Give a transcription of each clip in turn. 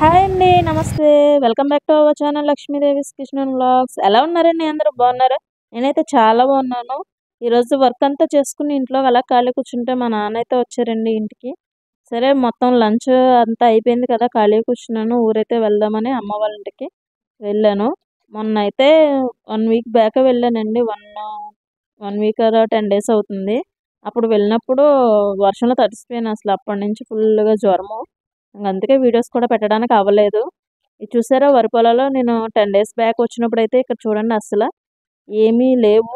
Hi అండి. నమస్తే. Welcome back to our channel Lakshmidevi's kitchen vlogs. ఎలా ఉన్నారండి అందరూ? బాగున్నారా? నేనైతే చాలా బాగున్నాను. ఈరోజు వర్క్ అంతా చేసుకుని ఇంట్లో అలా ఖాళీ కూర్చుంటే మా నాన్న అయితే వచ్చారండి ఇంటికి. సరే మొత్తం లంచ్ అంతా అయిపోయింది కదా! ఖాళీగా కూర్చున్నాను. ఊరైతే వెళ్దామని అమ్మ వాళ్ళ ఇంటికి వెళ్ళాను. మొన్న అయితే 1 వీక్ బ్యాకే వెళ్ళానండి. 1 వీక్ ఆర్ 10 డేస్ అవుతుంది. అప్పుడు వెళ్ళినప్పుడు వర్షంలో తడిసిపోయాను అసలు. అప్పటినుంచి ఫుల్‌గా జ్వరము. అందుకే వీడియోస్ కూడా పెట్టడానికి అవ్వలేదు. ఇది చూసారా వరి పొలాల్లో నేను 10 డేస్ బ్యాక్ వచ్చినప్పుడైతే ఇక్కడ చూడండి అస్సల ఏమీ లేవు.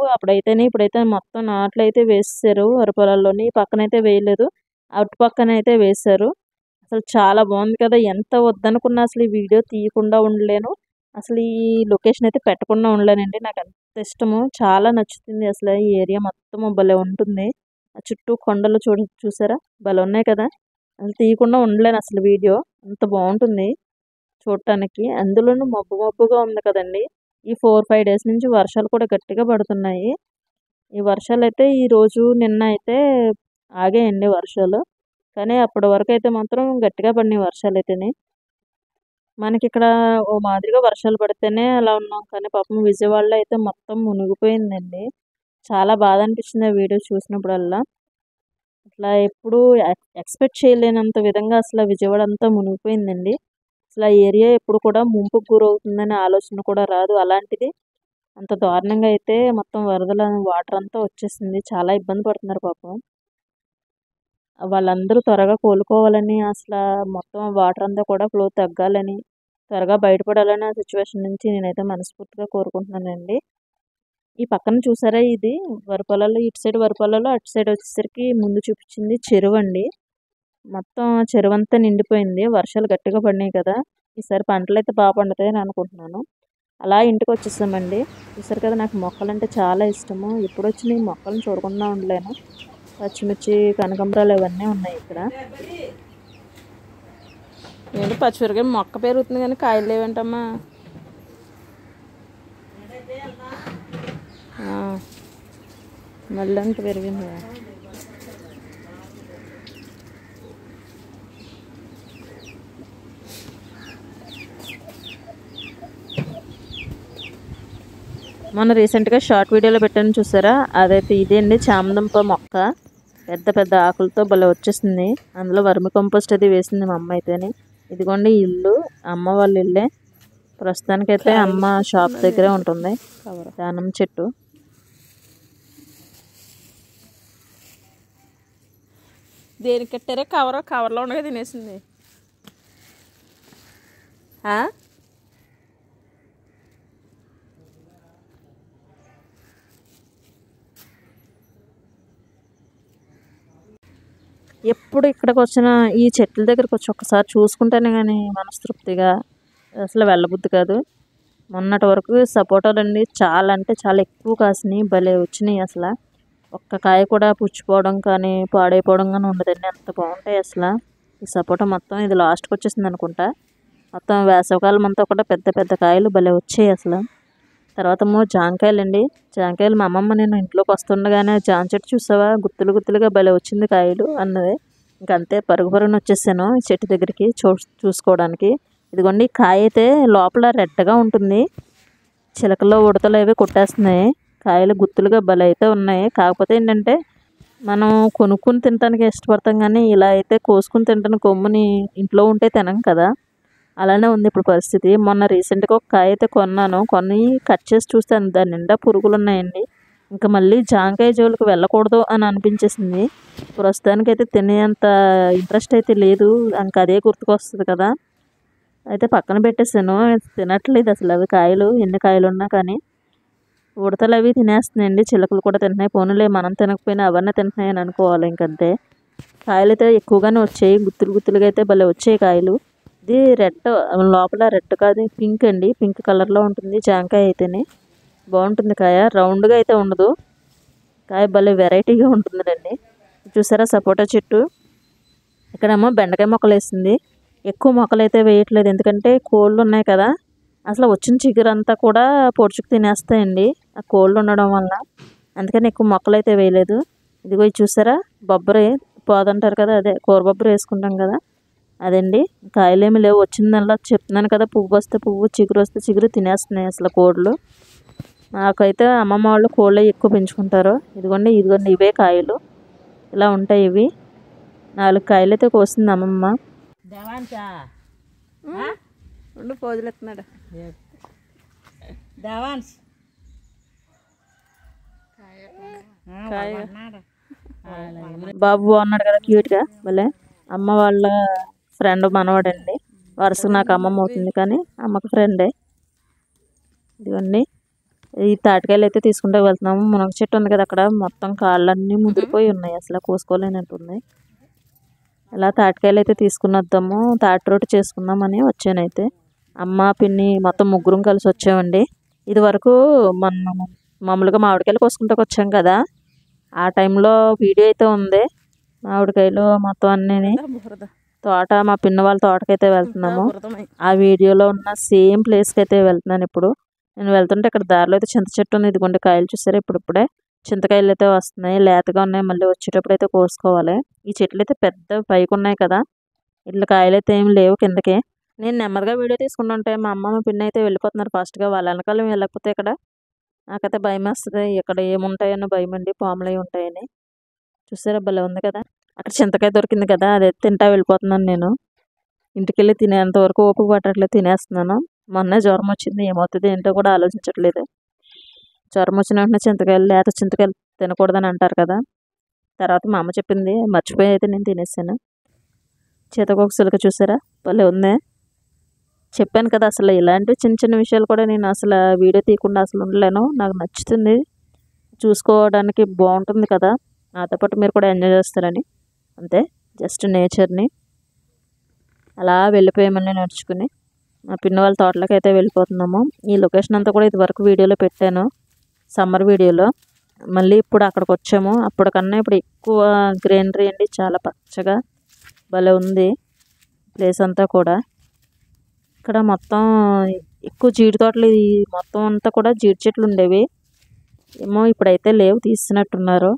ఇప్పుడైతే మొత్తం నాట్లయితే వేసేసారు వరి పొలాల్లోని. ఈ పక్కనైతే వేయలేదు. అటు పక్కనైతే వేశారు. అసలు చాలా బాగుంది కదా! ఎంత వద్దనుకున్నా అసలు ఈ వీడియో తీయకుండా ఉండలేను. అసలు ఈ లొకేషన్ అయితే పెట్టకుండా ఉండలేనండి. నాకు ఎంత ఇష్టమో చాలా నచ్చుతుంది అసలు. ఈ ఏరియా మొత్తం భలే ఉంటుంది. ఆ చుట్టూ కొండలు చూసారా భలే ఉన్నాయి కదా! అసలు తీయకుండా ఉండలేను అసలు వీడియో. అంత బాగుంటుంది చూడటానికి. అందులోనూ మబ్బు మబ్బుగా ఉంది కదండి. ఈ 4, 5 డేస్ నుంచి వర్షాలు కూడా గట్టిగా పడుతున్నాయి. ఈ వర్షాలైతే ఈరోజు నిన్న అయితే ఆగాయండి వర్షాలు. కానీ అప్పటి వరకు అయితే మాత్రం గట్టిగా పడినాయి వర్షాలైతేనే. మనకిక్కడ ఓ మాదిరిగా వర్షాలు పడితేనే అలా ఉన్నాం. కానీ పాపం విజయవాడలో అయితే మొత్తం మునిగిపోయిందండి. చాలా బాధ అనిపించింది ఆ వీడియో చూసినప్పుడల్లా. అట్లా ఎప్పుడూ ఎక్స్‌పెక్ట్ చేయలేనంత విధంగా అసల విజయవాడ అంతా మునిగిపోయిందండి. అసలు ఆ ఏరియా ఎప్పుడు కూడా ముంపుకు గురవుతుందనే ఆలోచన కూడా రాదు. అలాంటిది అంత దారుణంగా అయితే మొత్తం వరదల వాటర్ అంతా వచ్చేసింది. చాలా ఇబ్బంది పడుతున్నారు పాపం. వాళ్ళందరూ త్వరగా కోలుకోవాలని మొత్తం వాటర్ అంతా కూడా ఫ్లో తగ్గాలని, త్వరగా బయటపడాలని ఆ సిట్యుయేషన్ నుంచి నేనైతే మనస్ఫూర్తిగా కోరుకుంటున్నానండి. ఈ పక్కన చూసారా ఇది వరి పొలాలు, ఇటు సైడ్ వరి పొలాలు, అటు సైడ్ వచ్చేసరికి ముందు చూపించింది చెరువండి. మొత్తం చెరువంతా నిండిపోయింది. వర్షాలు గట్టిగా పడినాయి కదా! ఈసారి పంటలైతే బాగా పండుతాయని అనుకుంటున్నాను. అలా ఇంటికి వచ్చేసామండి. చూసారు కదా నాకు మొక్కలంటే చాలా ఇష్టము. ఎప్పుడొచ్చినా ఈ మొక్కలను చూడకుండా ఉండలేను. పచ్చిమిర్చి, కనకాంబరాలు ఇవన్నీ ఉన్నాయి ఇక్కడ. ఏంటి పచ్చిమిరకాయ మొక్క పెరుగుతుంది కానీ కాయలు లేవేంటమ్మా? మళ్ళీ అంత పెరిగింది. మొన్న రీసెంట్గా షార్ట్ వీడియోలో పెట్టాను చూసారా, అదైతే ఇదే అండి చామదుంప మొక్క. పెద్ద పెద్ద ఆకులతో భలే వచ్చేసింది. అందులో వర్మి కంపోస్ట్ అది వేసింది మా అమ్మ అయితేనే. ఇదిగోండి ఇల్లు, అమ్మ వాళ్ళ ఇల్లే. ప్రస్తుతానికైతే అమ్మ షాప్ దగ్గరే ఉంటుంది. దానం చెట్టు. దేనికి కట్టారే? కవర్లో ఉండగా తినేసింది. ఎప్పుడు ఇక్కడికి వచ్చిన ఈ చెట్ల దగ్గరికి వచ్చి ఒక్కసారి చూసుకుంటేనే కానీ మనస్తృప్తిగా అసలు వెళ్ళబుద్ధి కాదు. మొన్నటి వరకు సపోటాలండి చాలా అంటే చాలా ఎక్కువ కాసినాయి. భలే వచ్చినాయి అసలు. ఒక్క కాయ కూడా పుచ్చిపోవడం కానీ పాడైపోవడం కానీ ఉండదండి. అంత బాగుంటాయి అసలు. ఈ సపోటా మొత్తం ఇది లాస్ట్కి వచ్చేసింది అనుకుంటా. మొత్తం వేసవకాలం అంతా కూడా పెద్ద పెద్ద కాయలు భలే వచ్చాయి అసలు. తర్వాత జాంకాయలండి. జాంకాయలు మా అమ్మమ్మ నేను ఇంట్లోకి వస్తుండగానే జామ చెట్టు చూసావా గుత్తులు గుత్తులుగా భలే వచ్చింది కాయలు అన్నది. ఇంకంతే పరుగు పరుగున వచ్చేసాను ఈ చెట్టు దగ్గరికి చూసుకోవడానికి. ఇదిగోండి కాయ అయితే లోపల రెడ్గా ఉంటుంది. చిలకలో ఉడతలు అవి కొట్టేస్తున్నాయి. కాయలు గుత్తులుగా భలే అయితే ఉన్నాయి. కాకపోతే ఏంటంటే మనం కొనుక్కుని తినడానికి ఇష్టపడతాం కానీ ఇలా అయితే కోసుకుని తింటాను కొమ్ముని ఇంట్లో ఉంటే తినం కదా. అలానే ఉంది ఇప్పుడు పరిస్థితి. మొన్న రీసెంట్గా ఒక కాయ అయితే కొని కట్ చేసి చూస్తే దాని నిండా పురుగులు ఉన్నాయండి. ఇంకా మళ్ళీ జాంకాయ జోలికి వెళ్ళకూడదు అని అనిపించేసింది. ప్రస్తుతానికి అయితే తినేంత ఇంట్రెస్ట్ అయితే లేదు. ఇంకా అదే గుర్తుకొస్తుంది కదా. అయితే పక్కన పెట్టేసాను. తినట్లేదు అసలు అవి కాయలు. ఎన్ని కాయలు ఉన్నా కానీ ఉడతలు అవి తినేస్తున్నాయండి. చిలకలు కూడా తింటున్నాయి. పోనీలే మనం తినకపోయినా అవన్నీ తింటున్నాయి అని అనుకోవాలి. ఇంకంతే. కాయలు అయితే ఎక్కువగానే వచ్చాయి. గుత్తులు గుత్తులుగా అయితే భలే వచ్చాయి కాయలు. ఇది రెడ్, లోపల రెడ్ కాదు పింక్ అండి. పింక్ కలర్లో ఉంటుంది జాంకాయ అయితేనే. బాగుంటుంది కాయ. రౌండ్గా అయితే ఉండదు. కాయ భలే వెరైటీగా ఉంటుందండి. చూసారా సపోటా చెట్టు. ఇక్కడేమో బెండకాయ మొక్కలు వేసింది. ఎక్కువ మొక్కలు అయితే వేయట్లేదు. ఎందుకంటే కోళ్ళు ఉన్నాయి కదా. అసలు వచ్చిన చిగురంతా కూడా పొడుచుకు తినేస్తాయండి ఆ కోళ్ళు ఉండడం వల్ల. అందుకని ఎక్కువ మొక్కలు అయితే వేయలేదు. ఇదిగో ఇది చూసారా బొబ్బరి పోదంటారు కదా, అదే కూర బొబ్బరి వేసుకుంటాం కదా. అదండి కాయలేమి లేవు. వచ్చిందల్లా చెప్తున్నాను కదా, పువ్వు వస్తే పువ్వు, చిగురు వస్తే చిగురు తినేస్తున్నాయి అసలు కోళ్ళు. నాకైతే అమ్మమ్మ వాళ్ళు కోళ్ళు ఎక్కువ పెంచుకుంటారు. ఇదిగోండి ఇదిగోండి ఇవే కాయలు, ఇలా ఉంటాయి ఇవి. 4 కాయలు అయితే కోసింది అమ్మమ్మ. పోజులు ఎత్తున్నాడు బాబు బాగున్నాడు కదా, క్యూట్గా భలే. అమ్మ వాళ్ళ ఫ్రెండ్ మనవాడండి, వరుసగా నాకు అమ్మమ్మ అవుతుంది కానీ అమ్మకు ఫ్రెండే. ఇదిగోండి ఈ తాటికాయలు అయితే తీసుకుంటూ వెళ్తున్నాము. మునగ చెట్టు ఉంది కదా అక్కడ, మొత్తం కాళ్ళన్నీ ముదిరిపోయి ఉన్నాయి, అసలు కోసుకోలేనట్టున్నాయి. ఇలా తాటికాయలు అయితే తీసుకుని వద్దాము, తాటి రొట్టె చేసుకుందామని వచ్చానైతే. అమ్మ పిన్ని మొత్తం ముగ్గురం కలిసి వచ్చామండి. ఇది వరకు మనం మామూలుగా మామిడికాయలు కోసుకుంటూ వచ్చాం కదా, ఆ టైంలో వీడియో అయితే ఉంది. మామిడికాయలు మొత్తం అన్నీ తోట, మా పిన్న వాళ్ళ తోటకైతే వెళ్తున్నాము. ఆ వీడియోలో ఉన్న సేమ్ ప్లేస్కి అయితే వెళ్తున్నాను ఇప్పుడు. నేను వెళ్తుంటే ఇక్కడ దారిలో అయితే చింత చెట్టు ఉంది. ఇదిగోండి కాయలు చూసారా, ఇప్పుడే చింతకాయలు అయితే వస్తున్నాయి, లేతగా ఉన్నాయి. మళ్ళీ వచ్చేటప్పుడు అయితే కోసుకోవాలి. ఈ చెట్లు అయితే పెద్ద పైకి ఉన్నాయి కదా, ఇట్లా కాయలు అయితే ఏమి లేవు కిందకి. నేను నెమ్మదిగా వీడియో తీసుకుంటుంటే మా అమ్మ మా పిన్న అయితే వెళ్ళిపోతున్నారు ఫాస్ట్గా. వాళ్ళ వెనకాల వెళ్ళకపోతే ఇక్కడ నాకైతే భయం వేస్తుంది. ఇక్కడ ఏముంటాయని భయం అండి, పాములు అవి ఉంటాయని. చూసారా భలే ఉంది కదా. అక్కడ చింతకాయ దొరికింది కదా, అది తింటా వెళ్ళిపోతున్నాను నేను. ఇంటికి వెళ్ళి తినేంత వరకు ఓపిక పట్టట్లేదు, తినేస్తున్నాను. మొన్నే జ్వరం వచ్చింది, ఏమవుతుంది ఏంటో కూడా ఆలోచించట్లేదు. జ్వరం వచ్చిన వెంటనే చింతకాయలు, లేత చింతకాయలు తినకూడదని అంటారు కదా. తర్వాత మా అమ్మ చెప్పింది, మర్చిపోయి అయితే నేను తినేసాను. చేతకొక సిలక చూసారా భలే ఉంది. చెప్పాను కదా, అసలు ఇలాంటి చిన్న చిన్న విషయాలు కూడా నేను అసలు వీడియో తీయకుండా అసలు ఉండలేను. నాకు నచ్చుతుంది, చూసుకోవడానికి బాగుంటుంది కదా, నాతో పాటు మీరు కూడా ఎంజాయ్ చేస్తారని. అంతే, జస్ట్ నేచర్ని అలా వెళ్ళిపోయామని నడుచుకుని మా పిన్న వాళ్ళ తోటలోకి అయితే వెళ్ళిపోతున్నాము. ఈ లొకేషన్ అంతా కూడా ఇదివరకు వీడియోలో పెట్టాను, సమ్మర్ వీడియోలో. మళ్ళీ ఇప్పుడు అక్కడికి వచ్చాము. అప్పటికన్నా ఇప్పుడు ఎక్కువ గ్రీనరీ అండి, చాలా పచ్చగా భలే ఉంది ప్లేస్ అంతా కూడా. ఇక్కడ మొత్తం ఎక్కువ జీడి తోటలు, ఈ మొత్తం అంతా కూడా జీడి చెట్లు ఉండేవి ఏమో, ఇప్పుడైతే లేవు, తీస్తున్నట్టున్నారు.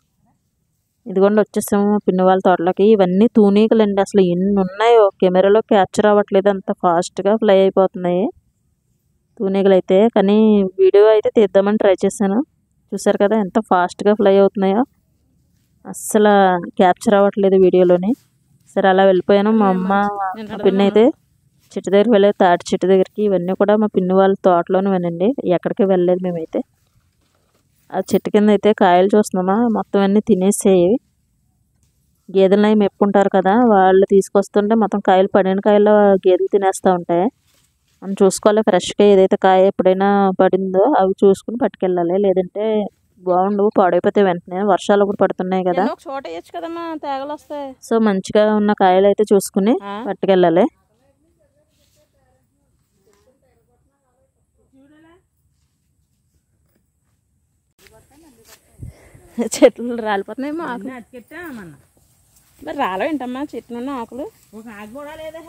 ఇదిగోండి వచ్చేసాము పిన్ని వాళ్ళ తోటలోకి. ఇవన్నీ తూనీగలు అండి, అసలు ఎన్ని ఉన్నాయో కెమెరాలో క్యాప్చర్ అవ్వట్లేదు, అంత ఫాస్ట్గా ఫ్లై అయిపోతున్నాయి తూనీగలు అయితే. కానీ వీడియో అయితే తీద్దామని ట్రై చేశాను, చూసారు కదా ఎంత ఫాస్ట్గా ఫ్లై అవుతున్నాయో, అస్సలు క్యాప్చర్ అవ్వట్లేదు వీడియోలోని. సరే అలా వెళ్ళిపోయాను. మా అమ్మ మా పిన్ని అయితే చెట్టు దగ్గరికి వెళ్ళేది, తాటి చెట్టు దగ్గరికి. ఇవన్నీ కూడా మా పిన్ని వాళ్ళ తోటలోనే వినండి, ఎక్కడికి వెళ్ళలేదు మేమైతే. ఆ చెట్టు కింద అయితే కాయలు చూస్తున్నామా, మొత్తం అన్నీ తినేసేవి. గేదెలు అవి మెప్పుకుంటారు కదా, వాళ్ళు తీసుకొస్తుంటే మొత్తం కాయలు, పడిన కాయలు గేదెలు తినేస్తూ ఉంటాయి. మనం చూసుకోవాలి, ఫ్రెష్గా ఏదైతే కాయ ఎప్పుడైనా పడిందో అవి చూసుకుని పట్టుకెళ్ళాలి, లేదంటే బాగుండవు, పాడైపోతే వెంటనే. వర్షాలు కూడా పడుతున్నాయి కదా, సో మంచిగా ఉన్న కాయలు అయితే చూసుకుని పట్టుకెళ్ళాలి. చెట్లు రాలిపోతున్నాయి, ఆకులు మరి రాలేంటమ్మా, చెట్లు ఆకులు ఒక ఆకు కూడా లేదా.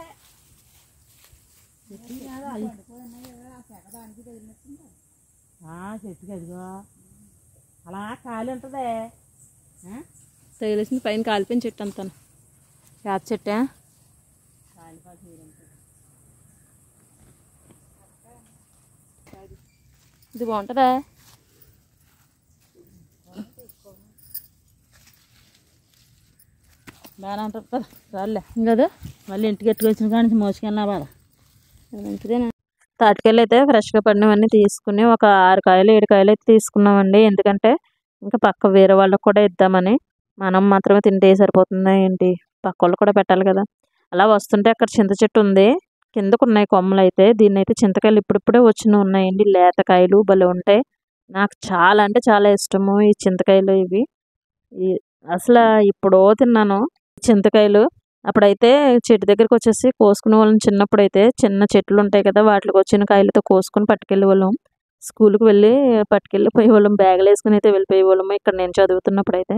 చెట్టుకి అదిగో అలా కాలి ఉంటుందే, తగిలేసింది పైన కాలిపోయిన చెట్టు అంతా. వేప చెట్టే ఇది బాగుంటుందా, బాగానే ఉంటుంది కదా, రాలే కదా. మళ్ళీ ఇంటికి ఎట్టుకొచ్చిన కానీ మోసుకెళ్ళినా బాధ మంచిదేనా. తాటికాయలు అయితే ఫ్రెష్గా పడినవన్నీ తీసుకుని ఒక 6 కాయలు 7 కాయలు అయితే తీసుకున్నామండి. ఎందుకంటే ఇంకా పక్క వేరే వాళ్ళకి కూడా ఇద్దామని. మనం మాత్రమే తింటే సరిపోతుందా ఏంటి, పక్క వాళ్ళు కూడా పెట్టాలి కదా. అలా వస్తుంటే అక్కడ చింత చెట్టు ఉంది, కిందకు ఉన్నాయి కొమ్మలు అయితే. దీన్ని అయితే చింతకాయలు ఇప్పుడిప్పుడే వచ్చినవి ఉన్నాయండి, లేతకాయలు భలే ఉంటాయి. నాకు చాలా అంటే చాలా ఇష్టము ఈ చింతకాయలు. ఇవి అసలు ఇప్పుడో తిన్నాను చింతకాయలు. అప్పుడైతే చెట్టు దగ్గరికి వచ్చేసి కోసుకునే వాళ్ళం. చిన్నప్పుడు అయితే చిన్న చెట్లు ఉంటాయి కదా, వాటికి వచ్చిన కాయలతో కోసుకొని పట్టుకెళ్ళే వాళ్ళం. స్కూల్కి వెళ్ళి పట్టుకెళ్ళిపోయేవాళ్ళం, బ్యాగులు వేసుకుని అయితే వెళ్ళిపోయేవాళ్ళము ఇక్కడ నేను చదువుతున్నప్పుడు అయితే.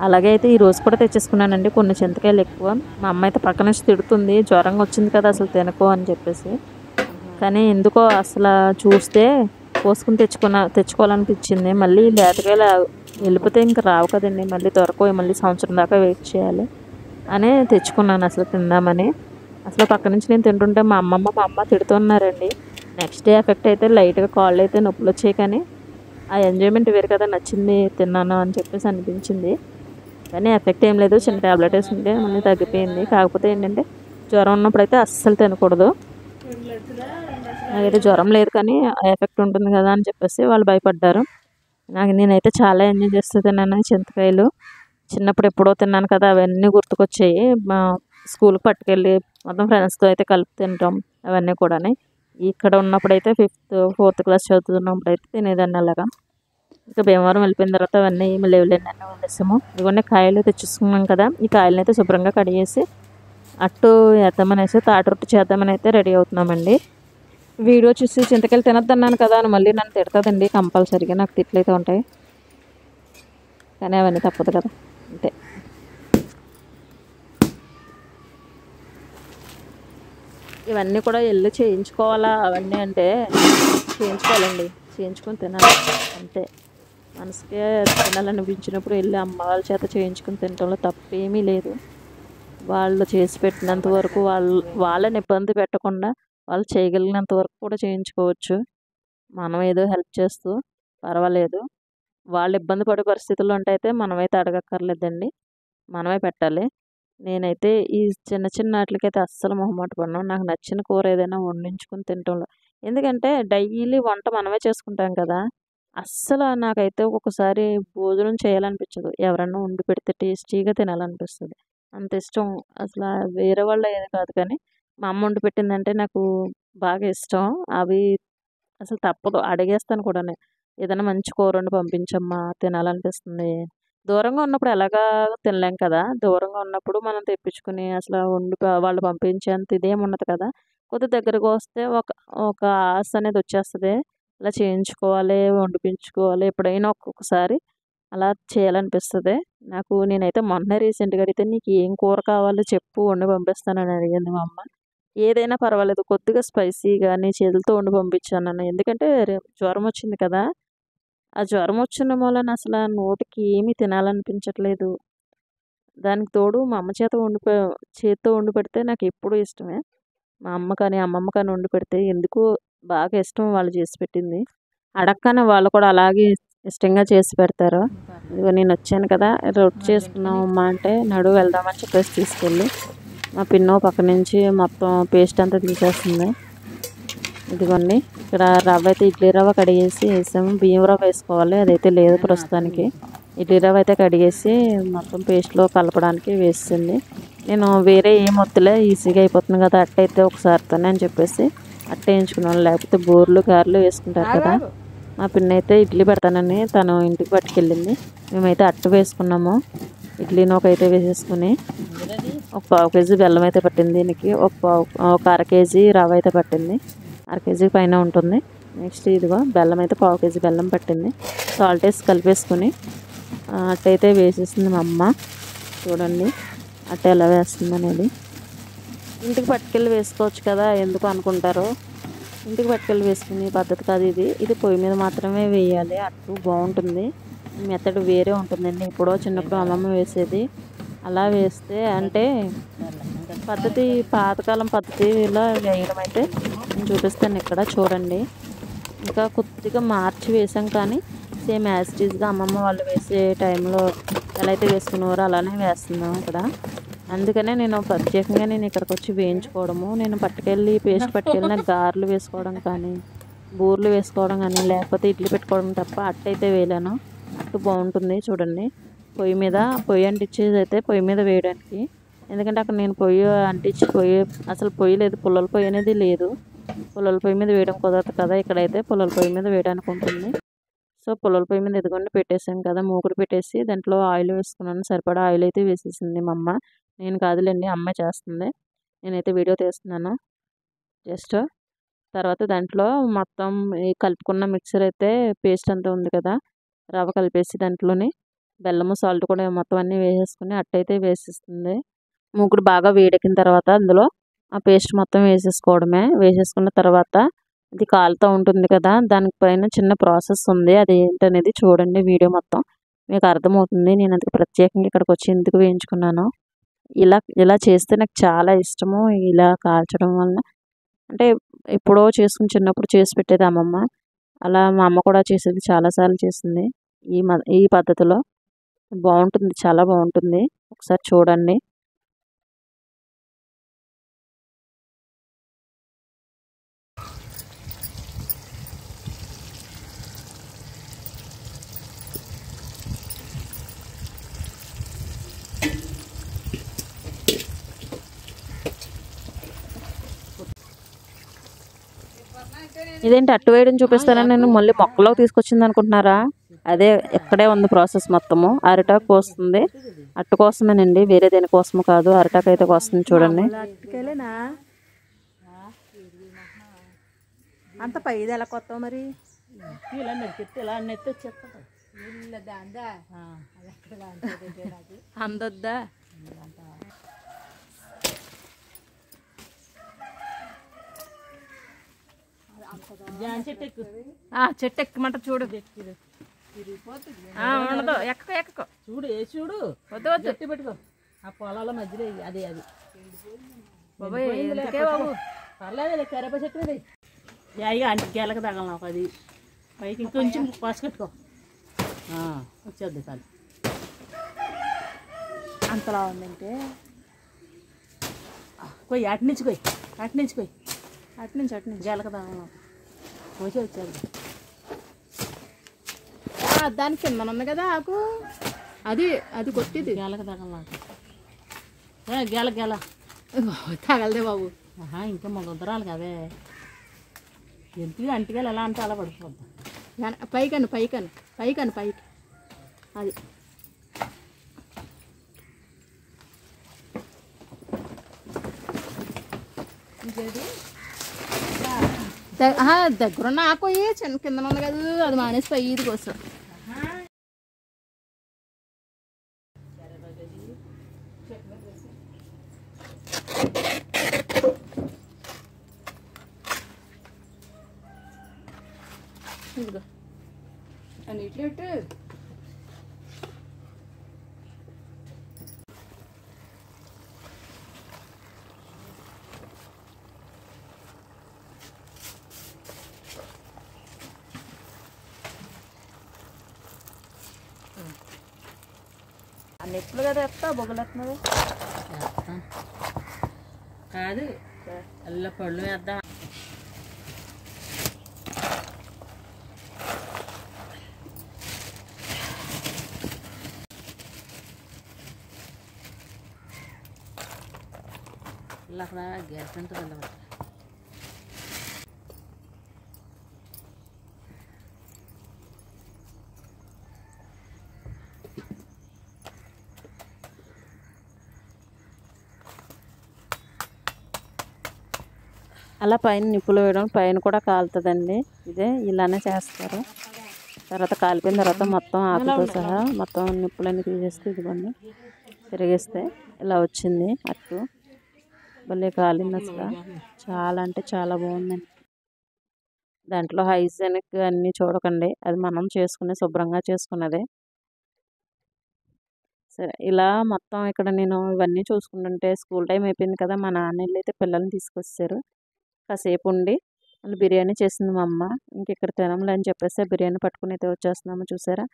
అలాగే అయితే ఈ రోజు కూడా తెచ్చేసుకున్నానండి కొన్ని చింతకాయలు ఎక్కువ. మా అమ్మ అయితే పక్క నుంచి తిడుతుంది, జ్వరంగా వచ్చింది కదా అసలు తినకో అని చెప్పేసి. కానీ ఎందుకో అసలు చూస్తే కోసుకుని తెచ్చుకోవాలనిపించింది. మళ్ళీ లేతకాయలు వెళ్ళిపోతే ఇంకా రావు కదండి, మళ్ళీ దొరకవు, మళ్ళీ సంవత్సరం దాకా వెయిట్ చేయాలి అని తెచ్చుకున్నాను అసలు తిందామని. అసలు పక్క నుంచి నేను తింటుంటే మా అమ్మ తిడుతున్నారండి. నెక్స్ట్ డే ఎఫెక్ట్ అయితే లైట్గా కాళ్ళు అయితే నొప్పులు వచ్చాయి, కానీ ఆ ఎంజాయ్మెంట్ వేరు కదా, నచ్చింది తిన్నాను అని చెప్పేసి అనిపించింది. కానీ ఎఫెక్ట్ ఏం లేదు, చిన్న ట్యాబ్లెట్ వేసుకుంటే మళ్ళీ తగ్గిపోయింది. కాకపోతే ఏంటంటే జ్వరం ఉన్నప్పుడైతే అస్సలు తినకూడదు. నాకైతే జ్వరం లేదు కానీ ఎఫెక్ట్ ఉంటుంది కదా అని చెప్పేసి వాళ్ళు భయపడ్డారు. నేనైతే చాలా ఎంజాయ్ చేస్తూ తిన్నాను చింతకాయలు. చిన్నప్పుడు ఎప్పుడో తిన్నాను కదా, అవన్నీ గుర్తుకొచ్చాయి. మా స్కూల్కి పట్టుకెళ్ళి మొత్తం ఫ్రెండ్స్తో అయితే కలిపి తింటాం అవన్నీ కూడా. ఇక్కడ ఉన్నప్పుడైతే 5th 4th క్లాస్ చదువుతున్నప్పుడు అయితే తినేదాన్ని అలాగా. ఇంకా భీమవరం వెళ్ళిపోయిన తర్వాత అవన్నీ ఏమి లేవులేండి, అన్నీ వండేసాము. ఇవన్నీ కాయలు తెచ్చేసుకున్నాం కదా, ఈ కాయలను అయితే శుభ్రంగా కడిగేసి అట్టు వేద్దామనేసి తాటి రొట్టె చేద్దామని అయితే రెడీ అవుతున్నామండి. వీడియో చూసి చింతకాయలు తినొద్దన్నాను కదా అని మళ్ళీ నన్ను తిడతాదండి కంపల్సరీగా. నాకు తిట్లు అయితే ఉంటాయి, కానీ అవన్నీ తప్పదు కదా, అంతే. ఇవన్నీ కూడా వెళ్ళి చేయించుకోవాలా అవన్నీ అంటే చేయించుకోవాలండి, చేయించుకొని తినాలి అంతే. మనసుకే తినాలనిపించినప్పుడు వెళ్ళి అమ్మ వాళ్ళ చేత చేయించుకుని తినడంలో తప్పేమీ లేదు. వాళ్ళు చేసి పెట్టినంత వరకు వాళ్ళని ఇబ్బంది పెట్టకుండా వాళ్ళు చేయగలిగినంత వరకు కూడా చేయించుకోవచ్చు. మనం ఏదో హెల్ప్ చేస్తూ పర్వాలేదు. వాళ్ళు ఇబ్బంది పడే పరిస్థితుల్లో ఉంటే అయితే మనమైతే అడగక్కర్లేదండి, మనమే పెట్టాలి. నేనైతే ఈ చిన్న చిన్న వాటికైతే అస్సలు మొహమాట పడను. నాకు నచ్చిన కూర ఏదైనా వండించుకుని తినటంలో, ఎందుకంటే డైలీ వంట మనమే చేసుకుంటాం కదా, అస్సలు నాకైతే ఒక్కొక్కసారి భోజనం చేయాలనిపించదు. ఎవరన్నా వండి పెడితే టేస్టీగా తినాలనిపిస్తుంది, అంత ఇష్టం. అసలు వేరే వాళ్ళ ఏది కాదు కానీ మా అమ్మ వండి పెట్టిందంటే నాకు బాగా ఇష్టం. అవి అసలు తప్పదు, అడిగేస్తాను కూడా. ఏదైనా మంచి కూర వండి పంపించమ్మా తినాలనిపిస్తుంది. దూరంగా ఉన్నప్పుడు ఎలాగా తినలేం కదా, దూరంగా ఉన్నప్పుడు మనం తెప్పించుకుని అసలు వాళ్ళు పంపించేంత ఇదేం ఉండదు కదా. కొద్ది దగ్గరకు వస్తే ఒక ఒక ఆశ అనేది వచ్చేస్తుంది, ఇలా చేయించుకోవాలి వండిపించుకోవాలి ఎప్పుడైనా ఒక్కొక్కసారి అలా చేయాలనిపిస్తుంది నాకు. నేనైతే మొన్న రీసెంట్గా అడిగితే నీకు ఏం కూర కావాలో చెప్పు వండి పంపిస్తానని అడిగింది మా అమ్మ. ఏదైనా పర్వాలేదు కొద్దిగా స్పైసీగా నీ చేతులతో వండి పంపించాను, ఎందుకంటే జ్వరం వచ్చింది కదా. ఆ జ్వరం వచ్చిన మూలన అసలు నోటికి ఏమీ తినాలనిపించట్లేదు. దానికి తోడు మా అమ్మ చేతితో వండి పెడితే నాకు ఎప్పుడూ ఇష్టమే. మా అమ్మ కానీ అమ్మమ్మ కానీ వండి పెడితే ఎందుకు బాగా ఇష్టం, వాళ్ళు చేసి పెట్టింది. అడగగానే వాళ్ళు కూడా అలాగే ఇష్టంగా చేసి పెడతారు. ఇదిగో నేను వచ్చాను కదా, రొట్టె చేసుకున్నాం అమ్మ అంటే నడు వెళ్దామని చెప్పేసి తీసుకెళ్ళి మా పిన్నో పక్క నుంచి మొత్తం పేస్ట్ అంతా తీసేస్తుంది. ఇదిగోండి ఇక్కడ రవ్వ అయితే ఇడ్లీ రవ్వ కడిగేసి వేసాము. బియ్యం రవ్వ వేసుకోవాలి, అదైతే లేదు ప్రస్తుతానికి. ఇడ్లీ రవ్వ అయితే కడిగేసి మొత్తం పేస్ట్లో కలపడానికి వేసింది. నేను వేరే ఏం వద్దులే ఈజీగా అయిపోతుంది కదా అట్టయితే ఒకసారితోనే అని చెప్పేసి అట్ట వేయించుకున్నాను. లేకపోతే బూరెలు గారెలు వేసుకుంటారు కదా. మా పిన్న అయితే ఇడ్లీ పెడతానని తను ఇంటికి పట్టుకెళ్ళింది. మేమైతే అట్టు వేసుకున్నాము. ఇడ్లీని ఒకైతే వేసేసుకుని ఒక 1/2 కేజీ బెల్లం అయితే పట్టింది దీనికి. ఒక 1/2 కేజీ రవ్వ అయితే పట్టింది, 1/2 కేజీ పైన ఉంటుంది. నెక్స్ట్ ఇదిగో బెల్లం అయితే 1/2 కేజీ బెల్లం పట్టింది. సాల్ట్ వేసి కలిపేసుకుని అట్టయితే వేసేసింది మా అమ్మ. చూడండి అట్ట ఎలా వేస్తుంది అనేది. ఇంటికి పట్టుకెళ్ళి వేసుకోవచ్చు కదా ఎందుకు అనుకుంటారు, ఇంటికి పట్టుకెళ్ళి వేసుకునే పద్ధతి కాదు ఇది. ఇది పొయ్యి మీద మాత్రమే వేయాలి, అట్టు బాగుంటుంది. మెథడ్ వేరే ఉంటుందండి. ఎప్పుడో చిన్నప్పుడు అమ్మమ్మ వేసేది, అలా వేస్తే అంటే పద్ధతి పాతకాలం పద్ధతిలో వేయడం అయితే నేను చూపిస్తాను ఇక్కడ చూడండి. ఇంకా కొద్దిగా మార్చి వేసాం కానీ సేమ్ యాజ్ ఇట్ ఈజ్గా అమ్మమ్మ వాళ్ళు వేసే టైంలో ఎలా అయితే వేసుకునేవారో అలానే వేస్తున్నాం ఇక్కడ. అందుకనే నేను ప్రత్యేకంగా ఇక్కడికి వచ్చి వేయించుకోవడము, నేను పేస్ట్ పట్టుకెళ్ళిన గారెలు వేసుకోవడం కానీ బూరెలు వేసుకోవడం కానీ లేకపోతే ఇడ్లీ పెట్టుకోవడం తప్ప అట్టయితే వేయలేను. అట్టు బాగుంటుంది చూడండి. పొయ్యి అంటించేది అయితే పొయ్యి మీద వేయడానికి, ఎందుకంటే అక్కడ నేను అసలు పొయ్యి లేదు, పుల్లల పొయ్యి అనేది లేదు. పుల్లల పొయ్యి మీద వేయడం కుదరదు కదా, ఇక్కడైతే పుల్లల పొయ్యి మీద వేయడానికి ఉంటుంది. సో పుల్లల పొయ్యి మీద ఎదుగుండి పెట్టేసాం కదా, మూకుడు పెట్టేసి దాంట్లో ఆయిల్ వేసుకున్నాను. సరిపడా ఆయిల్ అయితే వేసేసింది మా అమ్మ, నేను కాదులేండి అమ్మ చేస్తుంది. నేనైతే వీడియో తీస్తున్నాను జస్ట్. తర్వాత దాంట్లో మొత్తం ఈ కలుపుకున్న మిక్సర్ అయితే పేస్ట్ అంతా ఉంది కదా, రవ్వ కలిపేసి దాంట్లోని బెల్లము సాల్ట్ కూడా మొత్తం అన్నీ వేసేసుకుని అట్టయితే వేసేస్తుంది. మూకుడు బాగా వేడెక్కిన తర్వాత అందులో ఆ పేస్ట్ మొత్తం వేసేసుకోవడమే. వేసేసుకున్న తర్వాత ఇది కాలుతూ ఉంటుంది కదా, దానిపైన చిన్న ప్రాసెస్ ఉంది, అది ఏంటనేది చూడండి వీడియో మొత్తం మీకు అర్థమవుతుంది. నేను అందుకు ప్రత్యేకంగా ఇక్కడికి వచ్చి ఎందుకు వేయించుకున్నాను. ఇలా ఇలా చేస్తే నాకు చాలా ఇష్టము. ఇలా కాల్చడం వలన అంటే ఎప్పుడో చేసుకుని చిన్నప్పుడు చేసి పెట్టేది అమ్మమ్మ. అలా మా అమ్మ కూడా చేసేది, చాలాసార్లు చేసింది ఈ పద్ధతిలో. బాగుంటుంది, చాలా బాగుంటుంది. ఒకసారి చూడండి. ఇదేంటి అట్టు వేయడం చూపిస్తానని నేను మళ్ళీ మొక్కలోకి తీసుకొచ్చింది అనుకుంటున్నారా? అదే ఇక్కడే ఉంది ప్రాసెస్ మొత్తము. అరిటాకు కోస్తుంది, అట్టు కోసమేనండి, వేరే దేనికోసము కాదు. అరిటాకు అయితే కోస్తుంది చూడండి. అంత పైది ఎలా కొత్తావు మరి? ఇలా మెరికెత్తి ఇలా అన్నెత్తి వచ్చేస్తా అందొద్దా? చెట్టు ఎక్కమంట చూడు. ఉండదు, ఎక్కకో చూడు. చూడు, వద్దు వద్దు పెట్టుకో. ఆ పొలాల మధ్యలో అది బాబాయ్ బాబు పర్లేదు. కరేప చెట్టు మీద యాయిగా అంటే గెలక తగల నాకు అది పైకి ఇంకొంచెం పసుకట్టుకో వచ్చేద్ది కాదు. అంతలా ఉందంటే కొయ్యి అటు నుంచి కొయ్యి, అటు నుంచి కొయ్యి, అటు నుంచి గెలక తగల కోసే వచ్చేది. దాని కింద ఉంది కదా ఆకు, అది అది కొట్టిది. గెలక తగల నాకు గెల తగలదే బాబు. ఇంకా మొదరాలు కదే. ఎందుకు అంటిగా ఎలా అంటే అలా పడిపోద్ది. పైకి అది దగ్గరున్న ఆకు చిన్న కింద ఉంది కదా, అది మానేసి పైది కోసం. ఇదిగో నీటిలో పెట్టు. అన్ని ఎప్పుడు కదా ఎత్తా బొగ్గలేస్తున్నది కాదు, అల్ల పళ్ళు వేద్దాం. అక్కడ గ్యాస్ ఉంటుంది అన్నమాట. అలా పైన నిప్పులు వేయడం, పైన కూడా కాలుతుందండి. ఇదే ఇలానే చేస్తారు. తర్వాత కాలిపోయిన తర్వాత మొత్తం ఆకుతో సహా మొత్తం నిప్పులన్నీ తీసేస్తే ఇదిగోండి తిరిగేస్తే ఇలా వచ్చింది అట్టు. భలే కాలింది అసలు. చాలా అంటే చాలా బాగుందండి. దాంట్లో హైజెనిక్ అన్నీ చూడకండి, అది మనం చేసుకునే శుభ్రంగా చేసుకున్నదే. సరే, ఇలా మొత్తం ఇక్కడ నేను ఇవన్నీ చూసుకుంటుంటే స్కూల్ టైం అయిపోయింది కదా, మా నాన్న వెళ్ళి అయితే పిల్లల్ని తీసుకొచ్చారు. కాసేపు ఉండి మళ్ళీ బిర్యానీ చేసింది మా అమ్మ. ఇంక ఇక్కడ తినంలే అని చెప్పేసి బిర్యానీ పట్టుకుని అయితే వచ్చేస్తున్నాము. చూసారా,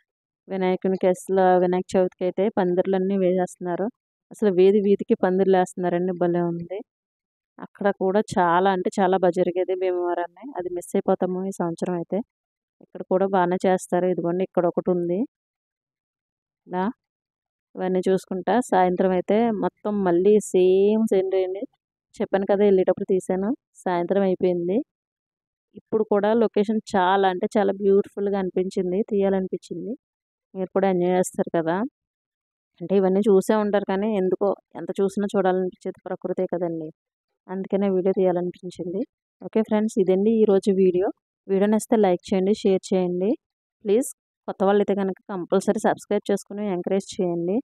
వినాయకునికి అసలు వినాయక చవితికి అయితే పందిర్లన్నీ వేసేస్తున్నారు. అసలు వీధి వీధికి పందిర్లు వేస్తున్నారండి, భలే ఉంది. అక్కడ కూడా చాలా అంటే చాలా బాగా జరిగేది భీమవరాన్ని. అది మిస్ అయిపోతాము ఈ సంవత్సరం అయితే. ఇక్కడ కూడా బాగానే చేస్తారు. ఇదిగోండి ఇక్కడ ఒకటి ఉంది. ఇలా ఇవన్నీ చూసుకుంటా సాయంత్రం అయితే మొత్తం మళ్ళీ సేమ్ సీనరీ. చెప్పాను కదా వెళ్ళేటప్పుడు తీసాను. సాయంత్రం అయిపోయింది. ఇప్పుడు కూడా లొకేషన్ చాలా అంటే చాలా బ్యూటిఫుల్గా అనిపించింది, తీయాలనిపించింది. మీరు కూడా ఎంజాయ్ చేస్తారు కదా. అంటే ఇవన్నీ చూసే ఉంటారు కానీ ఎందుకో ఎంత చూసినా చూడాలనిపించేది ప్రకృతే కదండి. అందుకనే వీడియో తీయాలనిపించింది. ఓకే ఫ్రెండ్స్, ఇదండి ఈరోజు వీడియో. వీడియో నచ్చితే లైక్ చేయండి, షేర్ చేయండి. ప్లీజ్ కొత్త వాళ్ళు అయితే కనుక కంపల్సరీ సబ్స్క్రైబ్ చేసుకుని ఎంకరేజ్ చేయండి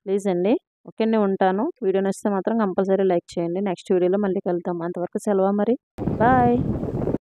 ప్లీజ్ అండి. ఓకే అండి, ఉంటాను. వీడియో నచ్చితే మాత్రం కంపల్సరీ లైక్ చేయండి. నెక్స్ట్ వీడియోలో మళ్ళీ కలుద్దాం. అంతవరకు సెలవు మరి, బాయ్.